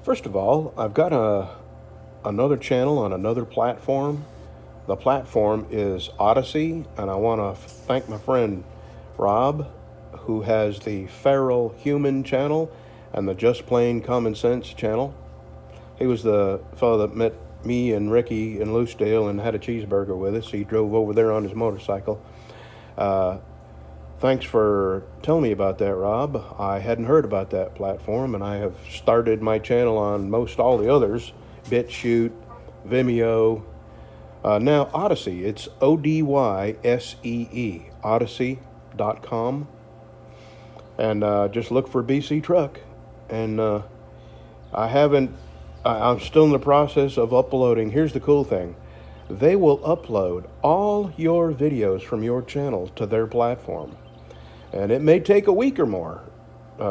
First of all, I've got another channel on another platform. The platform is Odyssey, and I want to thank my friend Rob, who has the Feral Human channel and the Just Plain Common Sense channel. He was the fellow that met me and Ricky in Loosedale and had a cheeseburger with us. He drove over there on his motorcycle. Uh, Thanks for telling me about that, Rob. I hadn't heard about that platform, and I have started my channel on most all the others: BitChute, Vimeo. Now, Odyssey, it's Odyssee, odyssey.com. And just look for BC Truck. And I haven't, I'm still in the process of uploading. Here's the cool thing: they will upload all your videos from your channel to their platform. And it may take a week or more.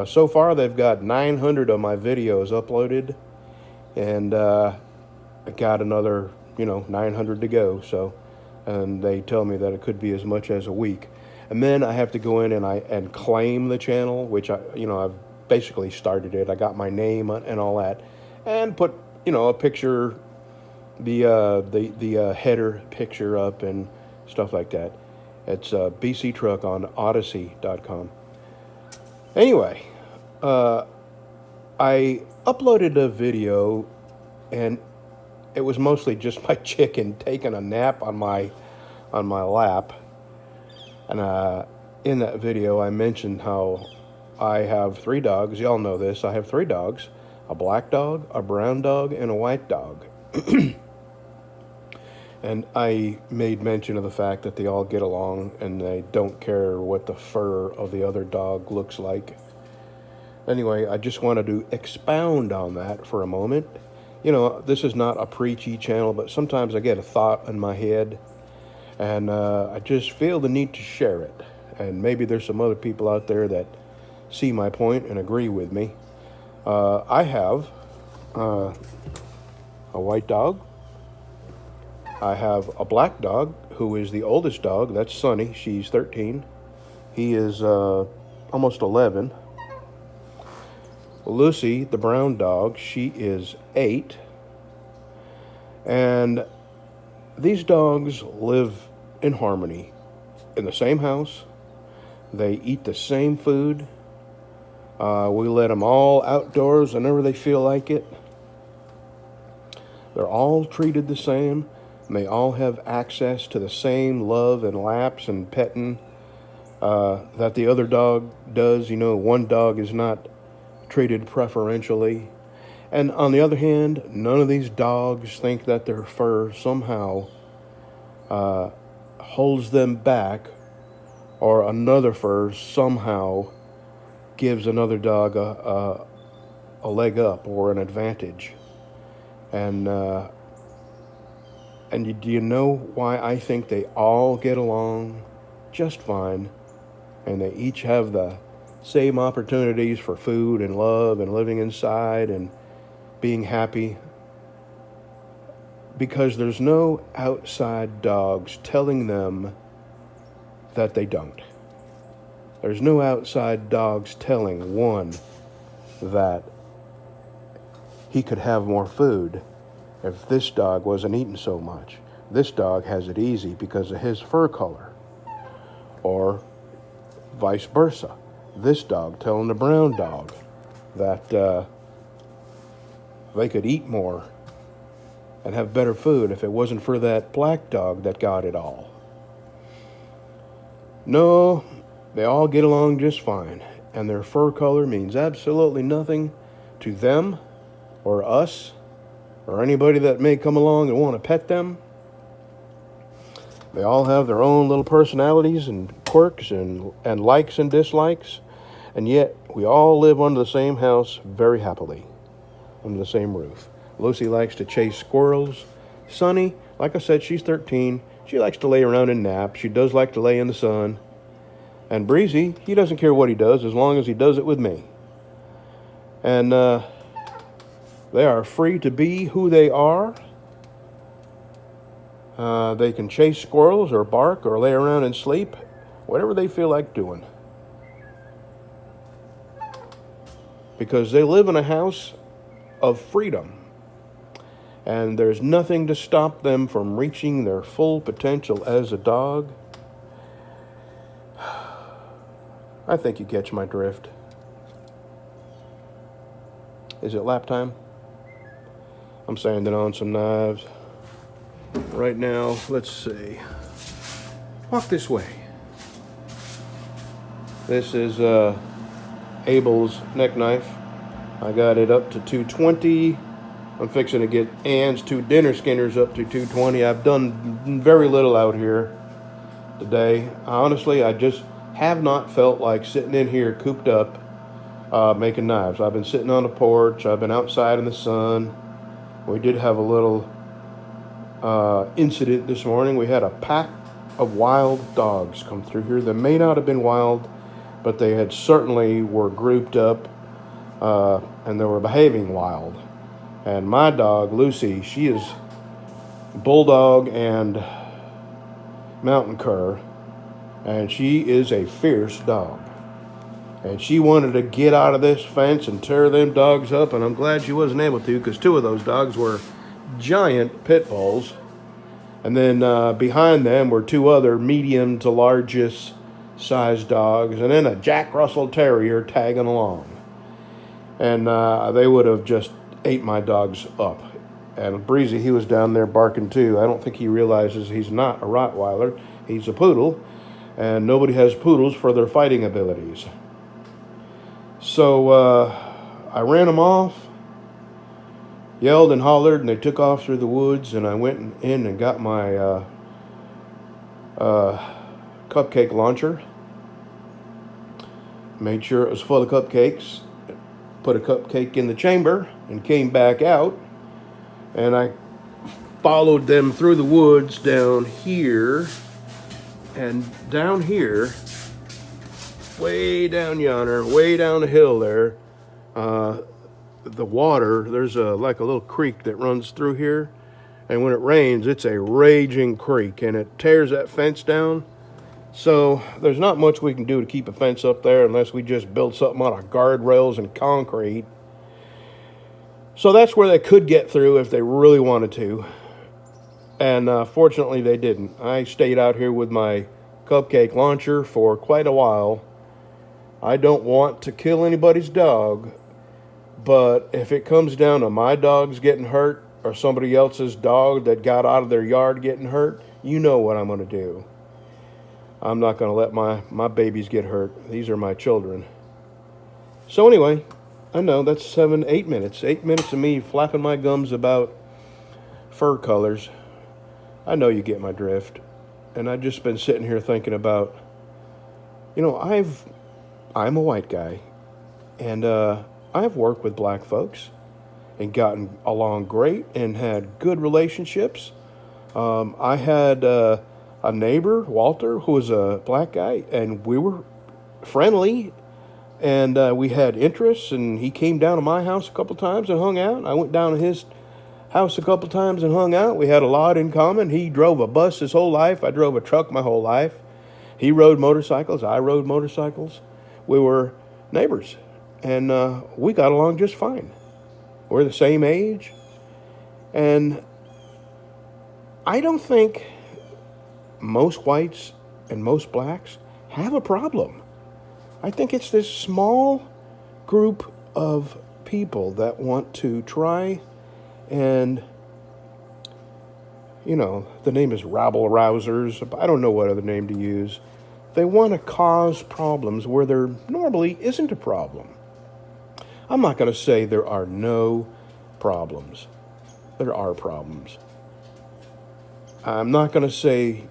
So far, they've got 900 of my videos uploaded, and I got another, 900 to go. So, and they tell me that it could be as much as a week. And then I have to go in and claim the channel, which I've basically started it. I got my name and all that, and put, a picture, the header picture up and stuff like that. It's BC Truck on Odyssey.com. Anyway, I uploaded a video, and it was mostly just my chicken taking a nap on my lap. And in that video, I mentioned how I have 3 dogs. Y'all know this. I have 3 dogs: a black dog, a brown dog, and a white dog. And I made mention of the fact that they all get along and they don't care what the fur of the other dog looks like. Anyway, I just wanted to expound on that for a moment. This is not a preachy channel, but sometimes I get a thought in my head, and I just feel the need to share it. And maybe there's some other people out there that see my point and agree with me. I have a white dog. I have a black dog, who is the oldest dog. That's Sunny. She's 13. He is almost 11. Lucy, the brown dog, she is 8. And these dogs live in harmony in the same house. They eat the same food. We let them all outdoors whenever they feel like it. They're all treated the same. And they all have access to the same love and laps and petting that the other dog does. One dog is not treated preferentially. And on the other hand, none of these dogs think that their fur somehow holds them back, or another fur somehow gives another dog a leg up or an advantage. And do you know why I think they all get along just fine, and they each have the same opportunities for food and love and living inside and being happy? Because there's no outside dogs telling them that they don't. There's no outside dogs telling one that he could have more food if this dog wasn't eating so much. This dog has it easy because of his fur color. Or vice versa. This dog telling the brown dog that they could eat more and have better food if it wasn't for that black dog that got it all. No, they all get along just fine, and their fur color means absolutely nothing to them or us or anybody that may come along and want to pet them. They all have their own little personalities and quirks and likes and dislikes, and yet we all live under the same house very happily, under the same roof. Lucy likes to chase squirrels. Sunny, like I said, she's 13. She likes to lay around and nap. She does like to lay in the sun. And Breezy, he doesn't care what he does as long as he does it with me. And they are free to be who they are. They can chase squirrels or bark or lay around and sleep, whatever they feel like doing. Because they live in a house of freedom. And there's nothing to stop them from reaching their full potential as a dog. I think you catch my drift. Is it lap time? I'm sanding on some knives. Right now, let's see. Walk this way. This is Abel's neck knife. I got it up to 220. I'm fixing to get Ann's 2 dinner skinners up to 220. I've done very little out here today. Honestly, I just have not felt like sitting in here cooped up making knives. I've been sitting on the porch. I've been outside in the sun. We did have a little incident this morning. We had a pack of wild dogs come through here. They may not have been wild, but they had certainly were grouped up and they were behaving wild. And my dog, Lucy, she is bulldog and mountain cur, and she is a fierce dog. And she wanted to get out of this fence and tear them dogs up, and I'm glad she wasn't able to, because 2 of those dogs were giant pit bulls. And then behind them were 2 other medium to largest sized dogs, and then a Jack Russell Terrier tagging along. And they would have just ate my dogs up. And Breezy, he was down there barking too. I don't think he realizes he's not a Rottweiler. He's a poodle, and nobody has poodles for their fighting abilities. So I ran them off, yelled and hollered, and they took off through the woods, and I went in and got my cupcake launcher. Made sure it was full of cupcakes, put a cupcake in the chamber, and came back out, and I followed them through the woods down here, and down here, way down yonder, way down the hill there, the water, there's like a little creek that runs through here, and when it rains, it's a raging creek, and it tears that fence down. So there's not much we can do to keep a fence up there unless we just build something out of guardrails and concrete. So that's where they could get through if they really wanted to. And fortunately they didn't. I stayed out here with my cupcake launcher for quite a while. I don't want to kill anybody's dog, but if it comes down to my dogs getting hurt or somebody else's dog that got out of their yard getting hurt, you know what I'm going to do. I'm not going to let my babies get hurt. These are my children. So anyway, I know that's 8 minutes. 8 minutes of me flapping my gums about fur colors. I know you get my drift. And I've just been sitting here thinking about, I'm a white guy. And I've worked with black folks and gotten along great and had good relationships. I had a neighbor, Walter, who was a black guy, and we were friendly, and we had interests, and he came down to my house a couple times and hung out. I went down to his house a couple times and hung out. We had a lot in common. He drove a bus his whole life. I drove a truck my whole life. He rode motorcycles. I rode motorcycles. We were neighbors, and we got along just fine. We're the same age, and I don't think most whites and most blacks have a problem. I think it's this small group of people that want to try and, the name is rabble rousers. I don't know what other name to use. They want to cause problems where there normally isn't a problem. I'm not going to say there are no problems. There are problems. I'm not going to say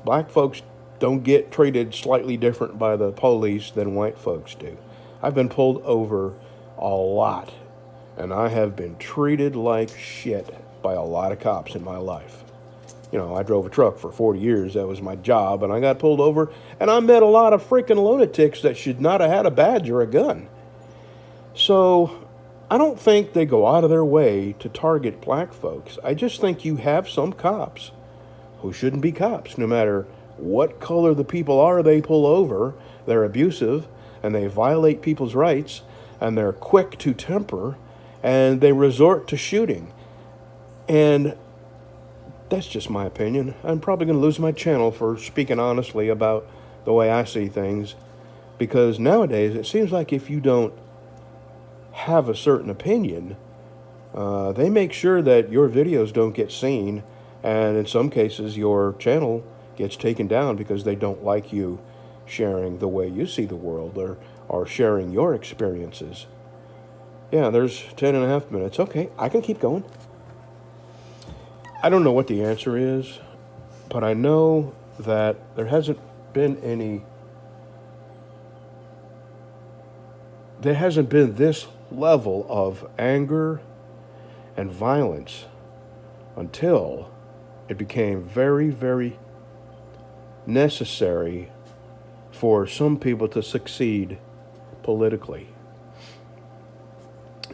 black folks don't get treated slightly different by the police than white folks do. I've been pulled over a lot, and I have been treated like shit by a lot of cops in my life. I drove a truck for 40 years. That was my job, and I got pulled over, and I met a lot of freaking lunatics that should not have had a badge or a gun. So I don't think they go out of their way to target black folks. I just think you have some cops who shouldn't be cops. No matter what color the people are they pull over, they're abusive, and they violate people's rights, and they're quick to temper, and they resort to shooting. And that's just my opinion. I'm probably going to lose my channel for speaking honestly about the way I see things, because nowadays it seems like if you don't have a certain opinion, they make sure that your videos don't get seen, and in some cases your channel gets taken down because they don't like you sharing the way you see the world, or sharing your experiences. Yeah, there's 10.5 minutes. Okay, I can keep going. I don't know what the answer is, but I know that there hasn't been this level of anger and violence until it became very, very necessary for some people to succeed politically.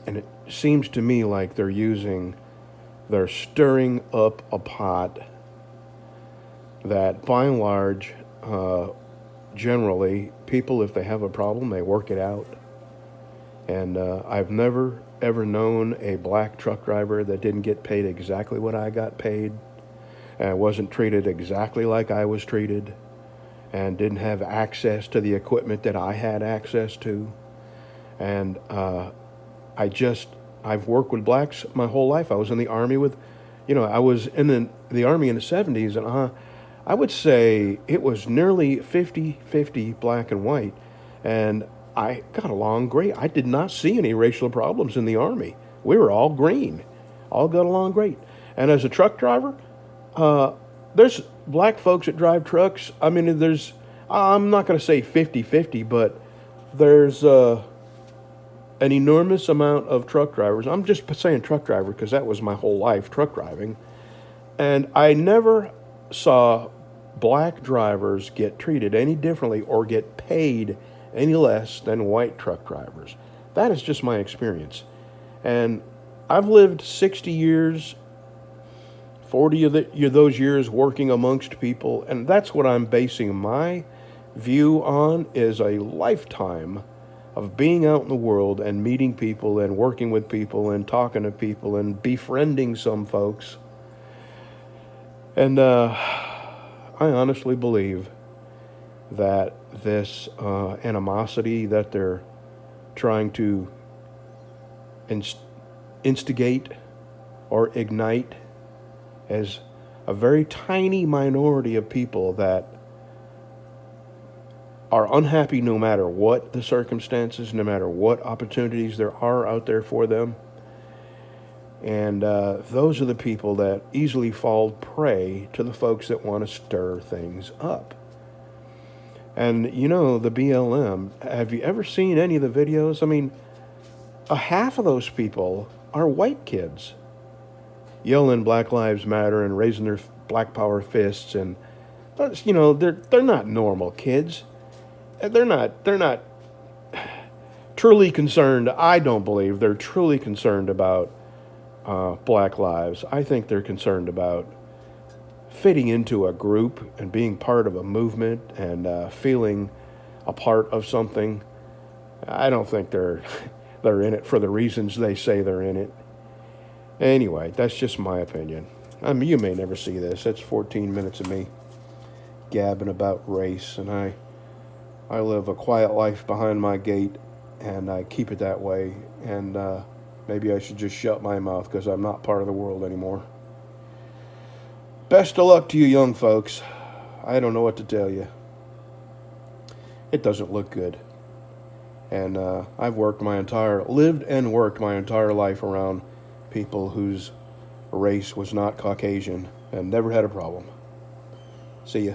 And it seems to me like they're stirring up a pot that, by and large, generally, people, if they have a problem, they work it out. And I've never, ever known a black truck driver that didn't get paid exactly what I got paid, and wasn't treated exactly like I was treated, and didn't have access to the equipment that I had access to. And I've worked with blacks my whole life. I was in the Army I was in the Army in the 70s, and I would say it was nearly 50-50 black and white. And I got along great. I did not see any racial problems in the Army. We were all green, all got along great. And as a truck driver, there's black folks that drive trucks. I mean, I'm not going to say 50-50, but there's an enormous amount of truck drivers. I'm just saying truck driver because that was my whole life, truck driving. And I never saw black drivers get treated any differently or get paid any less than white truck drivers. That is just my experience. And I've lived 60 years, 40 of those years working amongst people, and that's what I'm basing my view on, is a lifetime of being out in the world and meeting people and working with people and talking to people and befriending some folks. And I honestly believe that this animosity that they're trying to instigate or ignite as a very tiny minority of people that are unhappy no matter what the circumstances, no matter what opportunities there are out there for them. And those are the people that easily fall prey to the folks that want to stir things up. And the BLM, have you ever seen any of the videos? I mean, half of those people are white kids yelling Black Lives Matter and raising their black power fists, and they're not normal kids. They're not truly concerned. I don't believe they're truly concerned about black lives. I think they're concerned about fitting into a group and being part of a movement and feeling a part of something. I don't think they're in it for the reasons they say they're in it. Anyway, that's just my opinion. I mean, you may never see this. That's 14 minutes of me gabbing about race, and I live a quiet life behind my gate, and I keep it that way. And maybe I should just shut my mouth because I'm not part of the world anymore. Best of luck to you young folks. I don't know what to tell you. It doesn't look good. And I've lived and worked my entire life around people whose race was not Caucasian and never had a problem. See ya.